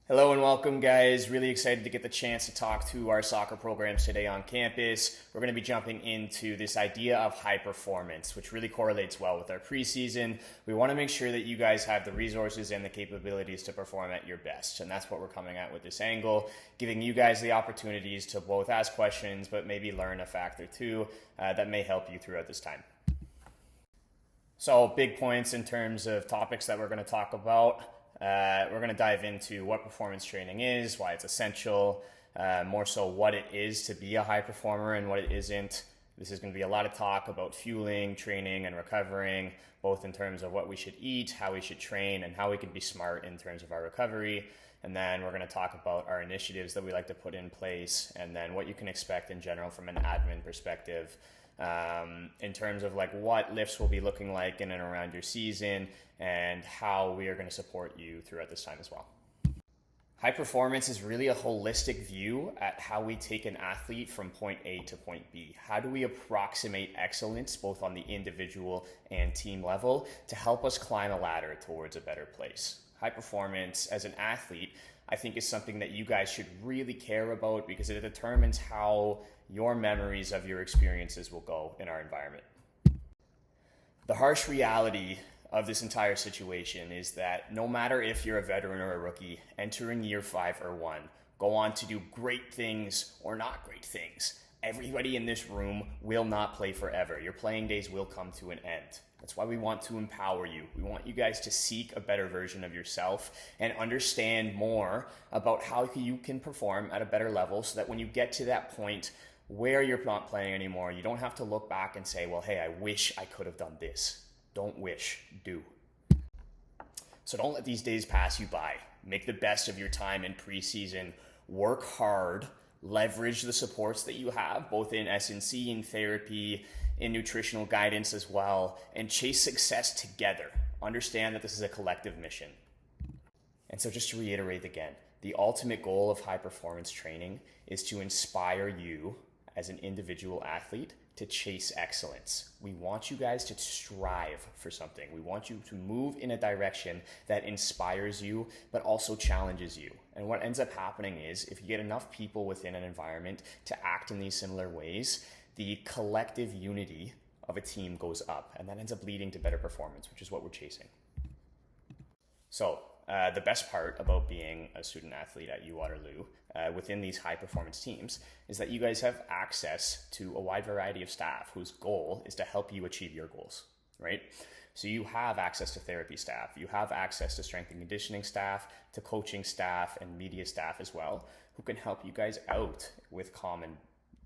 Hello and welcome, guys. Really excited to get the chance to talk to our soccer programs today on campus. We're going to be jumping into this idea of high performance, which really correlates well with our preseason. We want to make sure that you guys have the resources and the capabilities to perform at your best, and that's what we're coming at with this angle, giving you guys the opportunities to both ask questions, but maybe learn a fact or two that may help you throughout this time. So, big points in terms of topics that we're going to talk about. We're going to dive into what performance training is, why it's essential, more so what it is to be a high performer and what it isn't. This is going to be a lot of talk about fueling, training, and recovering, both in terms of what we should eat, how we should train, and how we can be smart in terms of our recovery. And then we're going to talk about our initiatives that we like to put in place, and then what you can expect in general from an admin perspective. In terms of like what lifts will be looking like in and around your season and how we are going to support you throughout this time as well. High performance is really a holistic view at how we take an athlete from point A to point B. How do we approximate excellence both on the individual and team level to help us climb a ladder towards a better place? High performance as an athlete, I think, is something that you guys should really care about because it determines how your memories of your experiences will go in our environment. The harsh reality of this entire situation is that no matter if you're a veteran or a rookie, entering year 5 or 1, go on to do great things or not great things, everybody in this room will not play forever. Your playing days will come to an end. That's why we want to empower you. We want you guys to seek a better version of yourself and understand more about how you can perform at a better level so that when you get to that point where you're not playing anymore, you don't have to look back and say, well, hey, I wish I could have done this. Don't wish, do. So don't let these days pass you by. Make the best of your time in preseason. Work hard. Leverage the supports that you have, both in S&C, in therapy, in nutritional guidance as well, and chase success together. Understand that this is a collective mission. And so just to reiterate again, the ultimate goal of high performance training is to inspire you as an individual athlete to chase excellence. We want you guys to strive for something. We want you to move in a direction that inspires you, but also challenges you. And what ends up happening is if you get enough people within an environment to act in these similar ways, the collective unity of a team goes up, and that ends up leading to better performance, which is what we're chasing. So the best part about being a student athlete at UWaterloo within these high performance teams is that you guys have access to a wide variety of staff whose goal is to help you achieve your goals, right? So you have access to therapy staff, you have access to strength and conditioning staff, to coaching staff and media staff as well, who can help you guys out with common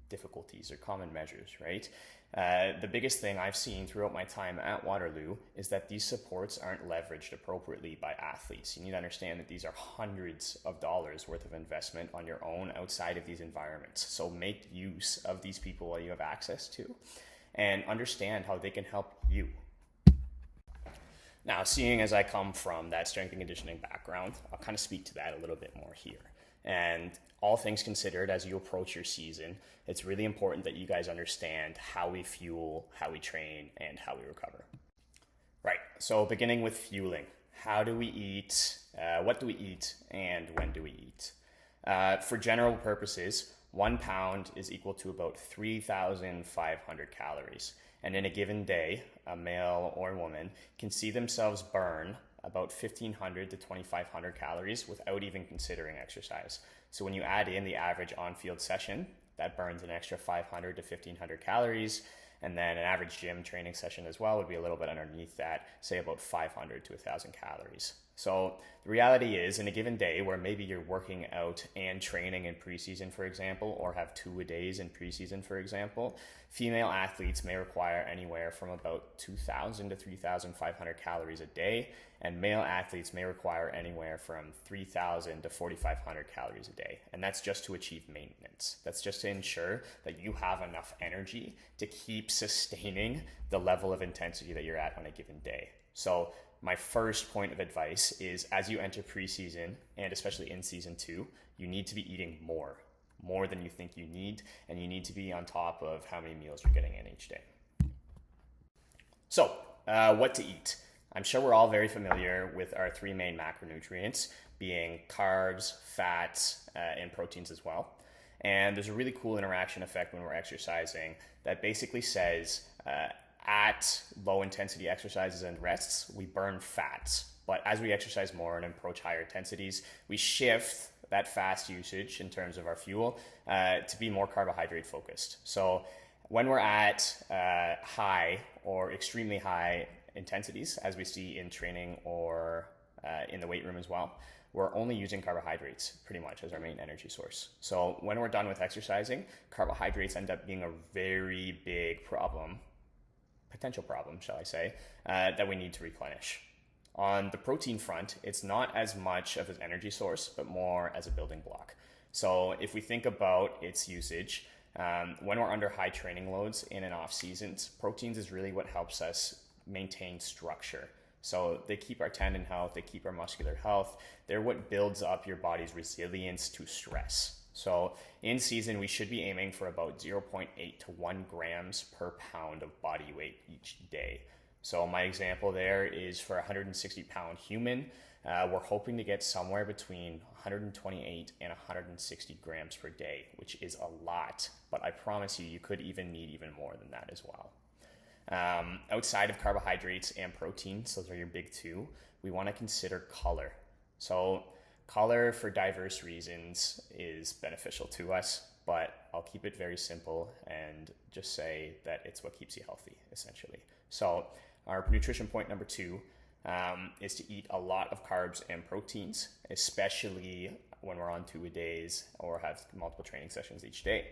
difficulties or common measures, right? The biggest thing I've seen throughout my time at Waterloo is that these supports aren't leveraged appropriately by athletes. You need to understand that these are hundreds of dollars worth of investment on your own outside of these environments. So make use of these people while you have access to, and understand how they can help you. Now, seeing as I come from that strength and conditioning background, I'll kind of speak to that a little bit more here. And all things considered, as you approach your season, it's really important that you guys understand how we fuel, how we train, and how we recover. Right, so beginning with fueling. How do we eat? What do we eat? And when do we eat? For general purposes, 1 pound is equal to about 3,500 calories. And in a given day, a male or woman can see themselves burn about 1,500 to 2,500 calories without even considering exercise. So when you add in the average on-field session, that burns an extra 500 to 1,500 calories. And then an average gym training session as well would be a little bit underneath that, say about 500 to 1,000 calories. So the reality is, in a given day where maybe you're working out and training in preseason, for example, or have 2-a-days in preseason, for example, female athletes may require anywhere from about 2,000 to 3,500 calories a day, and male athletes may require anywhere from 3,000 to 4,500 calories a day. And that's just to achieve maintenance. That's just to ensure that you have enough energy to keep sustaining the level of intensity that you're at on a given day. So my first point of advice is, as you enter preseason, and especially in season 2, you need to be eating more than you think you need, and you need to be on top of how many meals you're getting in each day. So, what to eat? I'm sure we're all very familiar with our 3 main macronutrients: being carbs, fats, and proteins as well. And there's a really cool interaction effect when we're exercising that basically says at low intensity exercises and rests, we burn fats. But as we exercise more and approach higher intensities, we shift that fast usage in terms of our fuel to be more carbohydrate focused. So when we're at high or extremely high intensities, as we see in training or in the weight room as well, we're only using carbohydrates pretty much as our main energy source. So when we're done with exercising, carbohydrates end up being a very big problem, potential problem, shall I say, that we need to replenish. On the protein front, it's not as much of an energy source, but more as a building block. So if we think about its usage, when we're under high training loads in and off seasons, proteins is really what helps us maintain structure. So they keep our tendon health, they keep our muscular health. They're what builds up your body's resilience to stress. So in season, we should be aiming for about 0.8 to 1 grams per pound of body weight each day. So my example there is for a 160 pound human, we're hoping to get somewhere between 128 and 160 grams per day, which is a lot, but I promise you, you could even need even more than that as well. Outside of carbohydrates and proteins, those are your big two, we want to consider color. So color for diverse reasons is beneficial to us, but I'll keep it very simple and just say that it's what keeps you healthy, essentially. So our nutrition point number 2 is to eat a lot of carbs and proteins, especially when we're on 2-a-days or have multiple training sessions each day.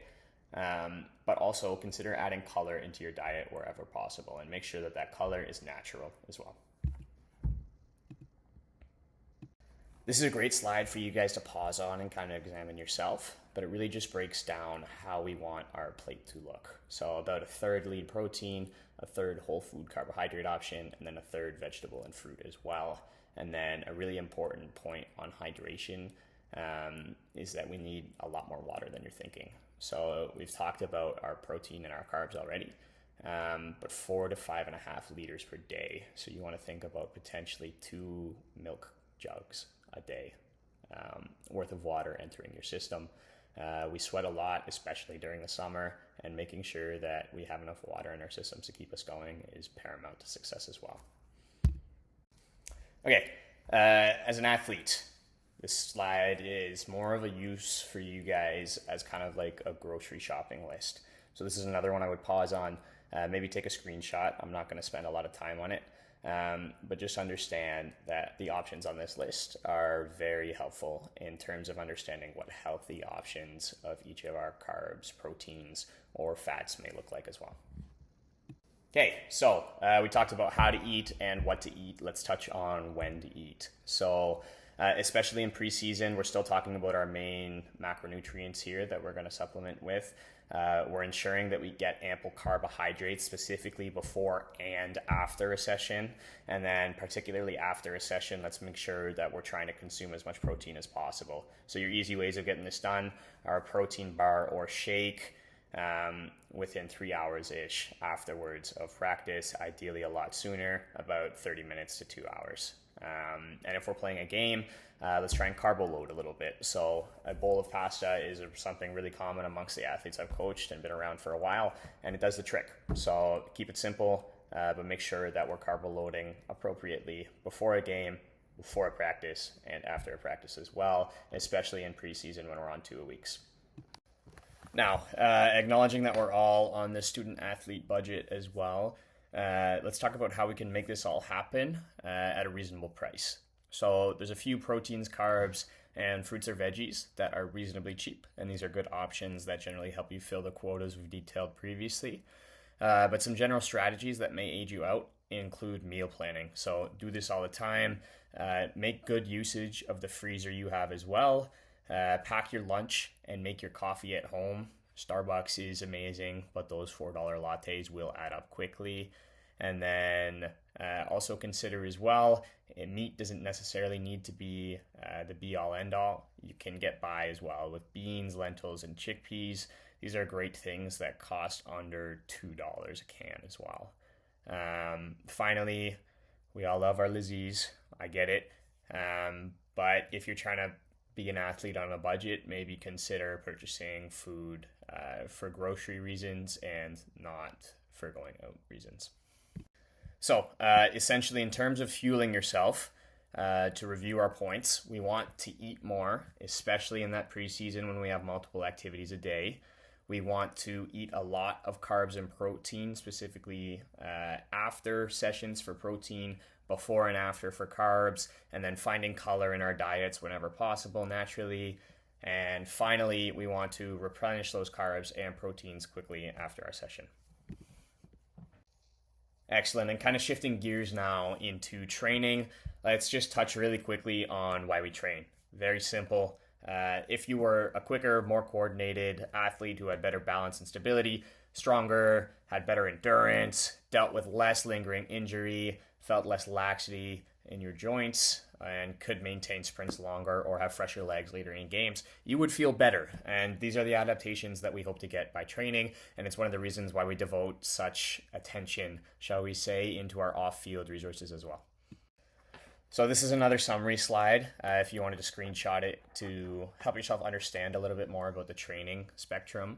But also consider adding color into your diet wherever possible and make sure that that color is natural as well. This is a great slide for you guys to pause on and kind of examine yourself, but it really just breaks down how we want our plate to look. So about a third lean protein, a third whole food carbohydrate option, and then a third vegetable and fruit as well. And then a really important point on hydration is that we need a lot more water than you're thinking. So we've talked about our protein and our carbs already, but 4 to 5.5 liters per day. So you want to think about potentially 2 milk jugs a day worth of water entering your system. We sweat a lot, especially during the summer, and making sure that we have enough water in our systems to keep us going is paramount to success as well. Okay, as an athlete, this slide is more of a use for you guys as kind of like a grocery shopping list. So this is another one I would pause on, maybe take a screenshot. I'm not going to spend a lot of time on it, but just understand that the options on this list are very helpful in terms of understanding what healthy options of each of our carbs, proteins, or fats may look like as well. Okay, so we talked about how to eat and what to eat. Let's touch on when to eat. So especially in preseason, we're still talking about our main macronutrients here that we're going to supplement with. We're ensuring that we get ample carbohydrates specifically before and after a session. And then particularly after a session, let's make sure that we're trying to consume as much protein as possible. So your easy ways of getting this done are a protein bar or shake within 3 hours-ish afterwards of practice, ideally a lot sooner, about 30 minutes to 2 hours. And if we're playing a game, let's try and carbo load a little bit. So a bowl of pasta is something really common amongst the athletes I've coached and been around for a while, and it does the trick. So keep it simple, but make sure that we're carbo loading appropriately before a game, before a practice, and after a practice as well, especially in preseason when we're on 2 weeks. Now, acknowledging that we're all on the student athlete budget as well, let's talk about how we can make this all happen at a reasonable price. So there's a few proteins, carbs, and fruits or veggies that are reasonably cheap, and these are good options that generally help you fill the quotas we've detailed previously. But some general strategies that may aid you out include meal planning. So do this all the time. Make good usage of the freezer you have as well. Pack your lunch and make your coffee at home. Starbucks is amazing, but those $4 lattes will add up quickly. And then also consider as well, meat doesn't necessarily need to be the be-all end-all. You can get by as well with beans, lentils, and chickpeas. These are great things that cost under $2 a can as well. Finally, we all love our Lizzie's. I get it. But if you're trying to be an athlete on a budget, maybe consider purchasing food for grocery reasons and not for going out reasons. So, essentially, in terms of fueling yourself, to review our points, we want to eat more, especially in that preseason when we have multiple activities a day. We want to eat a lot of carbs and protein, specifically after sessions for protein, before and after for carbs, and then finding color in our diets whenever possible naturally. And finally, we want to replenish those carbs and proteins quickly after our session. Excellent. And kind of shifting gears now into training, let's just touch really quickly on why we train. Very simple. If you were a quicker, more coordinated athlete who had better balance and stability, stronger, had better endurance, dealt with less lingering injury, felt less laxity in your joints, and could maintain sprints longer or have fresher legs later in games, you would feel better. And these are the adaptations that we hope to get by training. And it's one of the reasons why we devote such attention, shall we say, into our off-field resources as well. So this is another summary slide if you wanted to screenshot it to help yourself understand a little bit more about the training spectrum.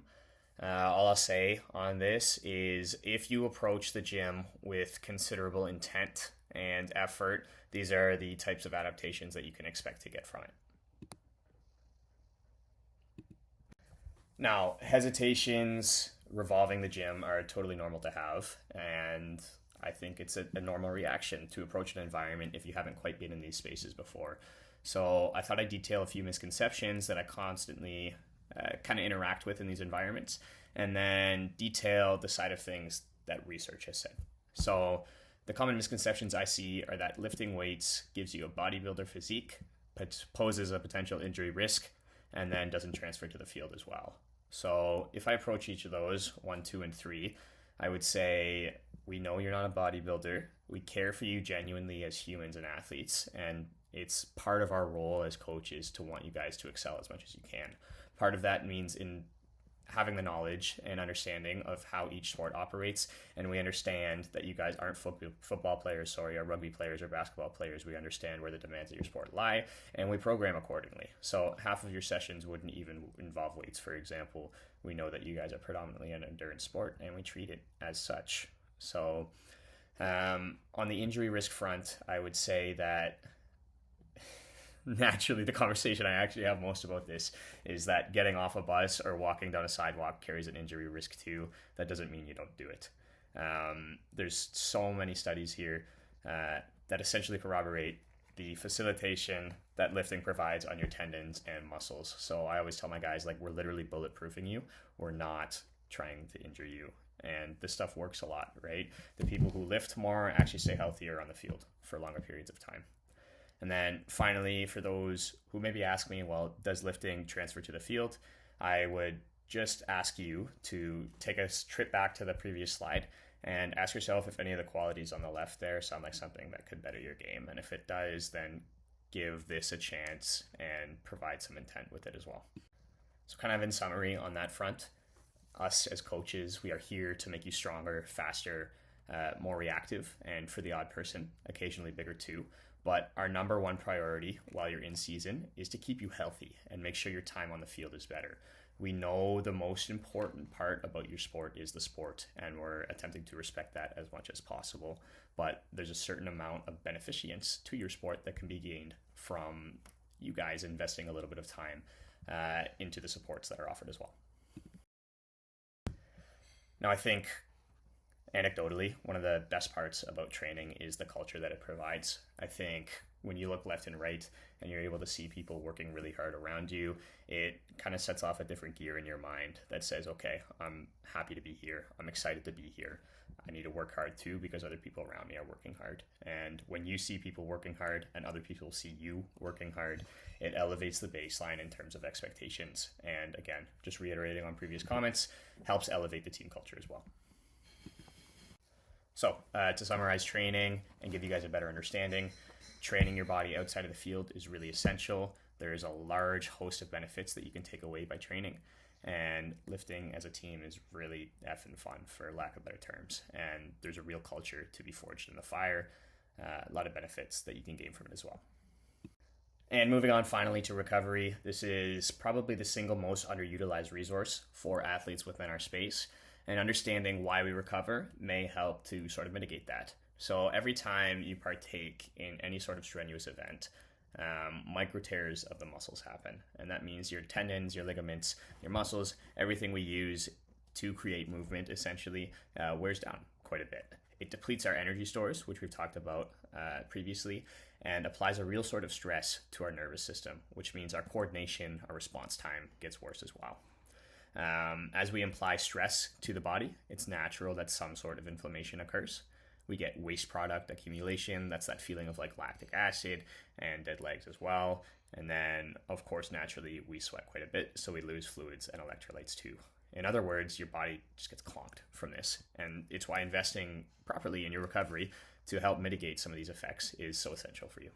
All I'll say on this is if you approach the gym with considerable intent and effort, these are the types of adaptations that you can expect to get from it. Now, hesitations revolving the gym are totally normal to have, and I think it's a normal reaction to approach an environment if you haven't quite been in these spaces before. So I thought I'd detail a few misconceptions that I constantly kind of interact with in these environments, and then detail the side of things that research has said. So the common misconceptions I see are that lifting weights gives you a bodybuilder physique, poses a potential injury risk, and then doesn't transfer to the field as well. So if I approach each of those, 1, 2, and 3, I would say, we know you're not a bodybuilder. We care for you genuinely as humans and athletes, and it's part of our role as coaches to want you guys to excel as much as you can. Part of that means in having the knowledge and understanding of how each sport operates, and we understand that you guys aren't football players, or rugby players or basketball players. We understand where the demands of your sport lie, and we program accordingly. So half of your sessions wouldn't even involve weights, for example. We know that you guys are predominantly an endurance sport, and we treat it as such. So on the injury risk front, I would say that naturally the conversation I actually have most about this is that getting off a bus or walking down a sidewalk carries an injury risk too. That doesn't mean you don't do it. There's so many studies here that essentially corroborate the facilitation that lifting provides on your tendons and muscles. So I always tell my guys, like, we're literally bulletproofing you. We're not trying to injure you. And this stuff works a lot, right? The people who lift more actually stay healthier on the field for longer periods of time. And then finally, for those who maybe ask me, well, does lifting transfer to the field? I would just ask you to take a trip back to the previous slide and ask yourself if any of the qualities on the left there sound like something that could better your game. And if it does, then give this a chance and provide some intent with it as well. So kind of in summary on that front, us as coaches, we are here to make you stronger, faster, more reactive, and for the odd person, occasionally bigger too. But our number one priority while you're in season is to keep you healthy and make sure your time on the field is better. We know the most important part about your sport is the sport, and we're attempting to respect that as much as possible. But there's a certain amount of beneficence to your sport that can be gained from you guys investing a little bit of time into the supports that are offered as well. Now, I think anecdotally, one of the best parts about training is the culture that it provides. I think when you look left and right and you're able to see people working really hard around you, it kind of sets off a different gear in your mind that says, okay, I'm happy to be here. I'm excited to be here. I need to work hard too because other people around me are working hard. And when you see people working hard and other people see you working hard, it elevates the baseline in terms of expectations. And again, just reiterating on previous comments, helps elevate the team culture as well. So to summarize training and give you guys a better understanding, training your body outside of the field is really essential. There is a large host of benefits that you can take away by training. And lifting as a team is really effing fun, for lack of better terms. And there's a real culture to be forged in the fire. A lot of benefits that you can gain from it as well. And moving on finally to recovery, this is probably the single most underutilized resource for athletes within our space. And understanding why we recover may help to sort of mitigate that. So every time you partake in any sort of strenuous event, micro tears of the muscles happen. And that means your tendons, your ligaments, your muscles, everything we use to create movement essentially wears down quite a bit. It depletes our energy stores, which we've talked about previously, and applies a real sort of stress to our nervous system, which means our coordination, our response time gets worse as well. As we apply stress to the body, it's natural that some sort of inflammation occurs. We get waste product accumulation. That's that feeling of like lactic acid and dead legs as well. And then, of course, naturally, we sweat quite a bit, so we lose fluids and electrolytes too. In other words, your body just gets clogged from this. And it's why investing properly in your recovery to help mitigate some of these effects is so essential for you.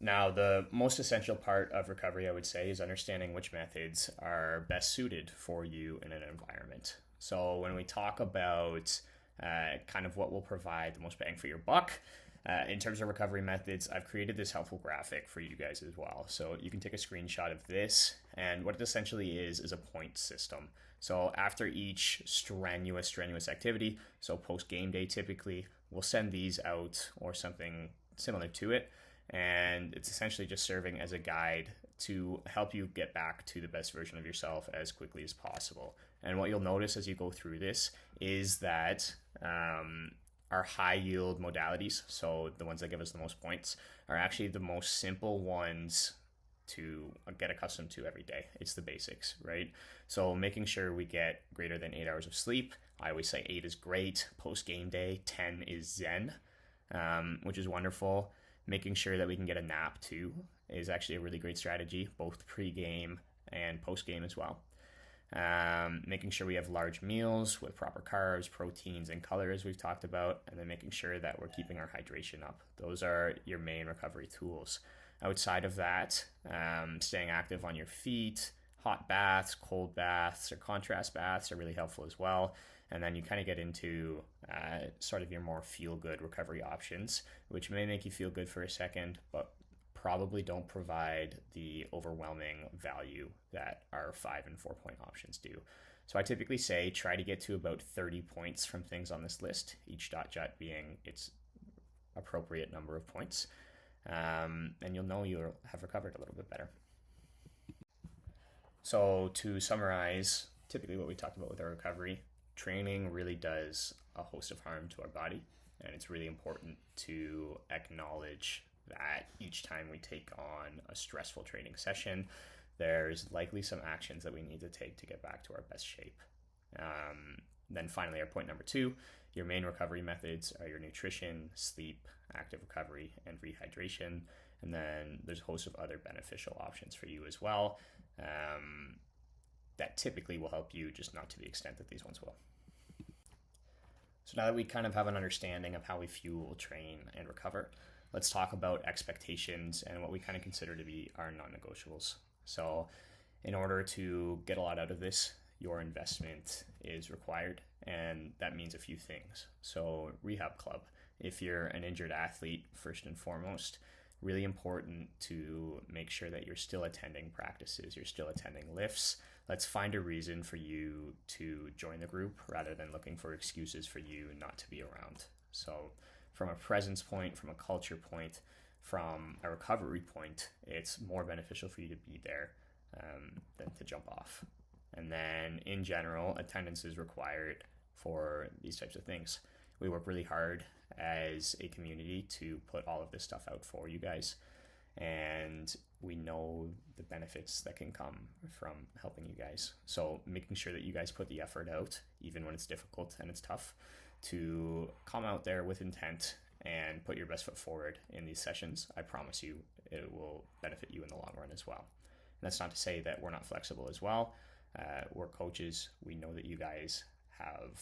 Now, the most essential part of recovery, I would say, is understanding which methods are best suited for you in an environment. So when we talk about kind of what will provide the most bang for your buck, in terms of recovery methods, I've created this helpful graphic for you guys as well. So you can take a screenshot of this, and what it essentially is a point system. So after each strenuous activity, so post game day typically, we'll send these out or something similar to it, and it's essentially just serving as a guide to help you get back to the best version of yourself as quickly as possible. And what you'll notice as you go through this is that our high yield modalities, so the ones that give us the most points, are actually the most simple ones to get accustomed to every day. It's the basics, right? So making sure we get greater than 8 hours of sleep. I always say 8 is great. Post game day, 10 is zen, which is wonderful. Making sure that we can get a nap too is actually a really great strategy, both pre-game and post-game as well. Making sure we have large meals with proper carbs, proteins, and color, as we've talked about, and then making sure that we're keeping our hydration up. Those are your main recovery tools. Outside of that, staying active on your feet, hot baths, cold baths, or contrast baths are really helpful as well. And then you kind of get into sort of your more feel-good recovery options, which may make you feel good for a second, but probably don't provide the overwhelming value that our 5 and 4 point options do. So I typically say try to get to about 30 points from things on this list, each dot jut being its appropriate number of points. And you'll know you'll have recovered a little bit better. So to summarize, typically what we talked about with our recovery, training really does a host of harm to our body, and it's really important to acknowledge that each time we take on a stressful training session, there's likely some actions that we need to take to get back to our best shape. Then finally, our point number 2, your main recovery methods are your nutrition, sleep, active recovery, and rehydration. And then there's a host of other beneficial options for you as well that typically will help you, just not to the extent that these ones will. So now that we kind of have an understanding of how we fuel, train, and recover, let's talk about expectations and what we kind of consider to be our non-negotiables. So in order to get a lot out of this, your investment is required, and that means a few things. So rehab club, if you're an injured athlete, first and foremost, really important to make sure that you're still attending practices, you're still attending lifts. Let's find a reason for you to join the group rather than looking for excuses for you not to be around. So from a presence point, from a culture point, from a recovery point, it's more beneficial for you to be there than to jump off. And then in general, attendance is required for these types of things. We work really hard as a community to put all of this stuff out for you guys, and we know the benefits that can come from helping you guys. So making sure that you guys put the effort out, even when it's difficult and it's tough, to come out there with intent and put your best foot forward in these sessions. I promise you it will benefit you in the long run as well. And that's not to say that we're not flexible as well. We're coaches. We know that you guys have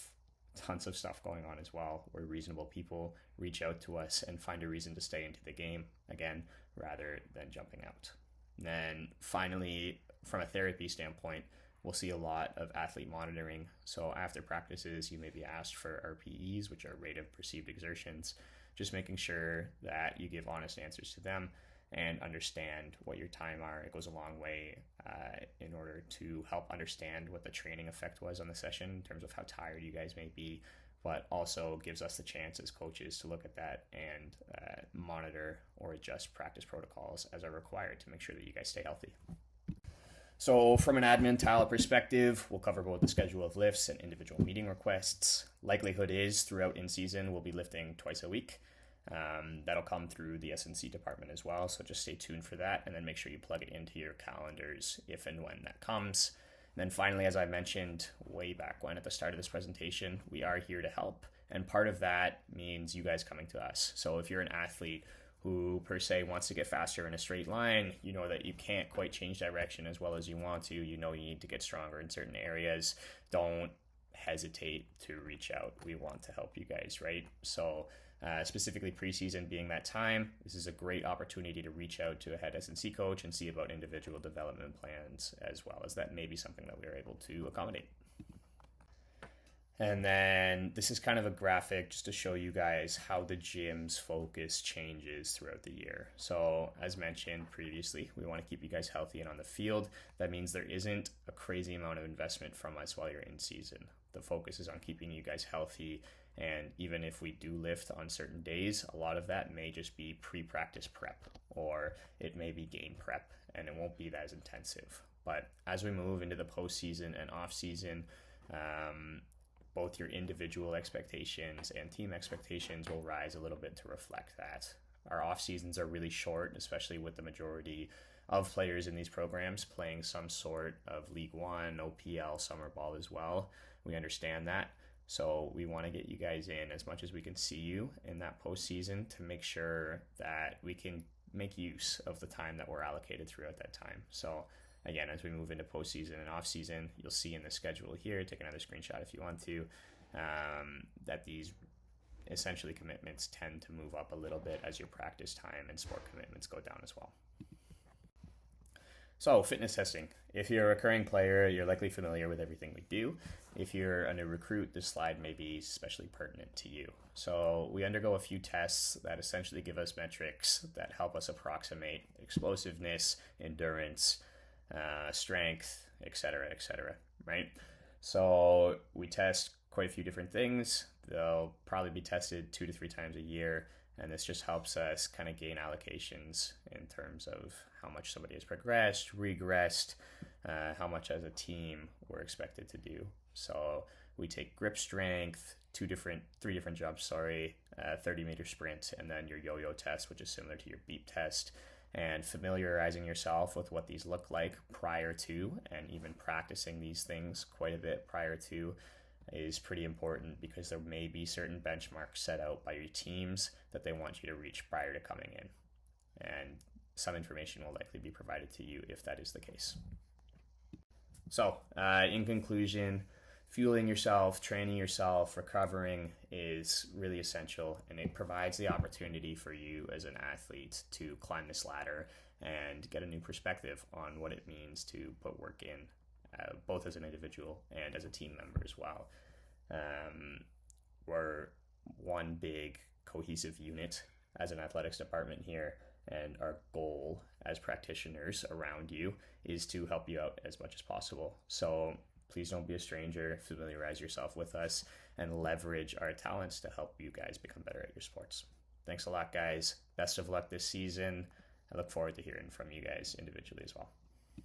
tons of stuff going on as well. We're reasonable people. Reach out to us and find a reason to stay into the game again, rather than jumping out. And then finally, from a therapy standpoint, we'll see a lot of athlete monitoring. So after practices, you may be asked for RPEs, which are rate of perceived exertions, just making sure that you give honest answers to them and understand what your time are. It goes a long way in order to help understand what the training effect was on the session in terms of how tired you guys may be, but also gives us the chance as coaches to look at that and monitor or adjust practice protocols as are required to make sure that you guys stay healthy. So from an admin talent perspective, we'll cover both the schedule of lifts and individual meeting requests. Likelihood is throughout in season, we'll be lifting twice a week. That'll come through the S&C department as well, so just stay tuned for that, and then make sure you plug it into your calendars if and when that comes. And then finally, as I mentioned way back when at the start of this presentation, we are here to help, and part of that means you guys coming to us. So if you're an athlete who per se wants to get faster in a straight line, you know that you can't quite change direction as well as you want to, you know you need to get stronger in certain areas, don't hesitate to reach out. We want to help you guys, right? So specifically preseason being that time, this is a great opportunity to reach out to a head S&C coach and see about individual development plans, as well as that may be something that we are able to accommodate. And then this is kind of a graphic just to show you guys how the gym's focus changes throughout the year. So as mentioned previously, we want to keep you guys healthy and on the field. That means there isn't a crazy amount of investment from us while you're in season. The focus is on keeping you guys healthy, and even if we do lift on certain days, a lot of that may just be pre-practice prep, or it may be game prep, and it won't be as intensive. But as we move into the postseason and off-season, both your individual expectations and team expectations will rise a little bit to reflect that. Our off seasons are really short, especially with the majority of players in these programs playing some sort of League One, OPL, summer ball as well. We understand that. So we want to get you guys in as much as we can see you in that postseason to make sure that we can make use of the time that we're allocated throughout that time. So again, as we move into postseason and off-season, you'll see in the schedule here, take another screenshot if you want to, that these essentially commitments tend to move up a little bit as your practice time and sport commitments go down as well. So fitness testing. If you're a recurring player, you're likely familiar with everything we do. If you're a new recruit, this slide may be especially pertinent to you. So we undergo a few tests that essentially give us metrics that help us approximate explosiveness, endurance, strength, etc., right? So we test quite a few different things. They'll probably be tested 2 to 3 times a year, and this just helps us kind of gain allocations in terms of how much somebody has progressed, regressed, how much as a team we're expected to do. So we take grip strength, 3 different jumps, 30-meter sprint, and then your yo-yo test, which is similar to your beep test. And familiarizing yourself with what these look like prior to, and even practicing these things quite a bit prior to, is pretty important, because there may be certain benchmarks set out by your teams that they want you to reach prior to coming in. And some information will likely be provided to you if that is the case. So, in conclusion, fueling yourself, training yourself, recovering is really essential, and it provides the opportunity for you as an athlete to climb this ladder and get a new perspective on what it means to put work in, both as an individual and as a team member as well. We're one big cohesive unit as an athletics department here, and our goal as practitioners around you is to help you out as much as possible. So please don't be a stranger, familiarize yourself with us, and leverage our talents to help you guys become better at your sports. Thanks a lot, guys. Best of luck this season. I look forward to hearing from you guys individually as well.